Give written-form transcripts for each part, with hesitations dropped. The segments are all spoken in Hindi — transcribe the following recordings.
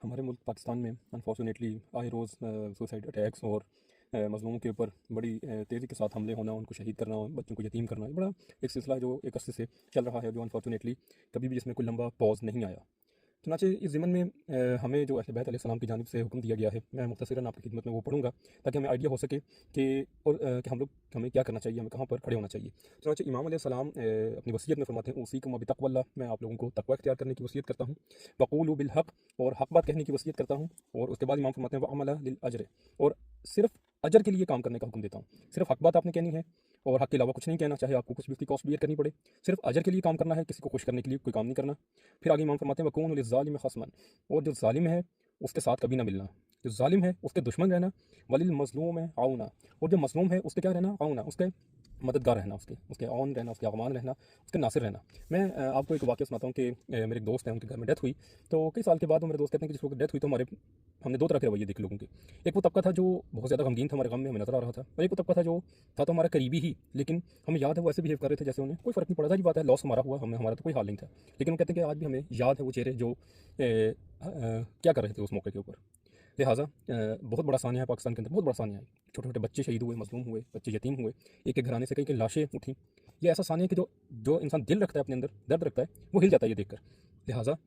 हमारे मुल्क पाकिस्तान में अनफॉर्चुनेटली आए रोज़ सुसाइड अटैक्स और मज़लूमों के ऊपर बड़ी तेज़ी के साथ हमले होना, उनको शहीद करना, बच्चों को यतीम करना, ये बड़ा एक सिलसिला है जो एक अरसे से चल रहा है, जो अनफॉर्चुनेटली कभी भी इसमें कोई लंबा पॉज़ नहीं आया। चुनांचे इस ज़िमन में हमें जो अहले बैत अलैहिस्सलाम की जानिब से हुक्म दिया गया है, मैं मुख्तसरन आपकी खिदमत में वो पढ़ूँगा ताकि हमें आइडिया हो सके कि कि हमें क्या करना चाहिए, हमें कहाँ पर खड़े होना चाहिए। चुनांचे इमाम अलैहिस्सलाम अपनी वसीयत में फरमाते हैं, उसीकुम बितक़वल्लाह, मैं आप लोगों को तक़वा इख्तियार करने की वसीयत करता हूँ। वक़ूलू बिल हक़, और हक़ बात कहने की वसीयत करता हूँ। और उसके बाद इमाम फरमाते हैं वअमला लिल अज्र, और सिर्फ अजर के लिए काम करने का हुक्म देता हूँ। सिर्फ हक़ बात आपने कहनी है और हक़ के अलावा कुछ नहीं कहना, चाहे आपको कुछ भी उसकी कॉस्ट बियर करनी पड़े। सिर्फ अजर के लिए काम करना है, किसी को खुश करने के लिए कोई काम नहीं करना। फिर आगे इमाम फरमाते हैं वकूनु लिज़्ज़ालिमि ख़स्मन, और जो ज़ालिम है उसके साथ कभी ना मिलना, जो ज़ालिम है उसके दुश्मन रहना। वलिल मज़लूम है आउना, और जो मज़लूम है उसके क्या रहना, आउना, उसके मददगार रहना, उसके उसके औन रहना, उसके अगवान रहना, उसके नासिर रहना। मैं आपको एक वाक़या सुनाता हूँ कि मेरे एक दोस्त हैं, उनके घर में डेथ हुई। तो कई साल के बाद वो मेरे दोस्त कहते हैं कि जिस वक्त डेथ हुई तो हमने दो तरह के रवैये देखे लोगों के। एक वो तबका था जो बहुत ज़्यादा गमगीन था, हमारे गम में हमें नज़र आ रहा था, और एक वो तबका था जो था तो हमारा करीबी ही, लेकिन हमें याद है वो ऐसे बिहेव कर रहे थे जैसे उन्हें कोई फ़र्क नहीं पड़ा। सारी बात है, लॉस हमारा हुआ, हमारा तो कोई हाल नहीं था, लेकिन वो कहते हैं कि आज भी हमें याद है वो चेहरे जो क्या कर रहे थे उस मौके के ऊपर। लिहाजा बहुत बड़ा सानिया है पाकिस्तान के अंदर, बहुत बड़ा सानिया है। छोटे छोटे बच्चे शहीद हुए, मजलूम हुए, बच्चे यतीम हुए, एक एक घराने से कई कई लाशें उठी। ये ऐसा सानिया कि जो जो इंसान दिल रखता है, अपने अंदर दर्द रखता है, वो हिल जाता है ये देखकर। लिहाजा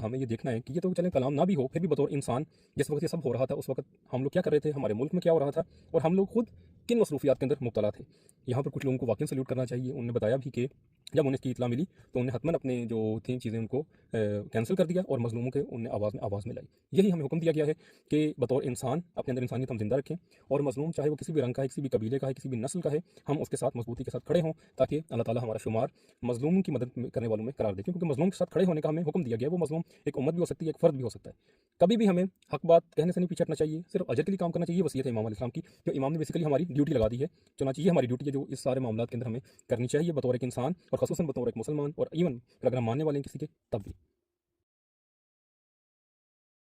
हमें ये देखना है कि ये तो चलें कलाम ना भी हो, फिर भी बतौर इंसान जिस वक्त ये सब हो रहा था उस वक्त हम लोग क्या कर रहे थे, हमारे मुल्क में क्या हो रहा था, और हम लोग खुद किन मसरूफियात के अंदर मुब्तला थे। यहाँ पर कुछ लोगों को वाकई सल्यूट करना चाहिए। उन्होंने बताया भी कि जब उन्हें इसकी इतला मिली तो उन्हें हतमन अपने जो थी चीज़ें उनको कैंसिल कर दिया, और मजलूमों के उन्हें आवाज़ में लाई। यही हमें हुक्म दिया गया है कि बतौर इंसान अपने अंदर इंसानियत हम जिंदा रखें, और मजलूम चाहे वो किसी भी रंग का है, किसी भी कबीले का है, किसी भी नस्ल का है, हम उसके साथ मजबूती के साथ खड़े हों, ताकि अल्लाह ताला हमारा शुमार मजलूम की मदद करने वालों में करार दे। क्योंकि मजलूम के साथ खड़े होने का हमें हुक्म दिया गया है। वो मजलूम एक उम्मत भी हो सकती है, एक फ़र्द भी हो सकता है। कभी भी हमें हक बात कहने से नहीं पीछे हटना चाहिए, सिर्फ अजर के लिए काम करना चाहिए। वसीयत है इमाम अलैहिस्सलाम की, जो इमाम ने बेसिकली हमारी ड्यूटी लगा दी है। चुनांचे ये हमारी ड्यूटी है जो इस सारे मामलों के अंदर हमें करनी चाहिए बतौर एक इंसान, और ख़ुसूसन बतौर एक मुसलमान, और इवन अगर हम मानने वाले हैं किसी के, तब भी।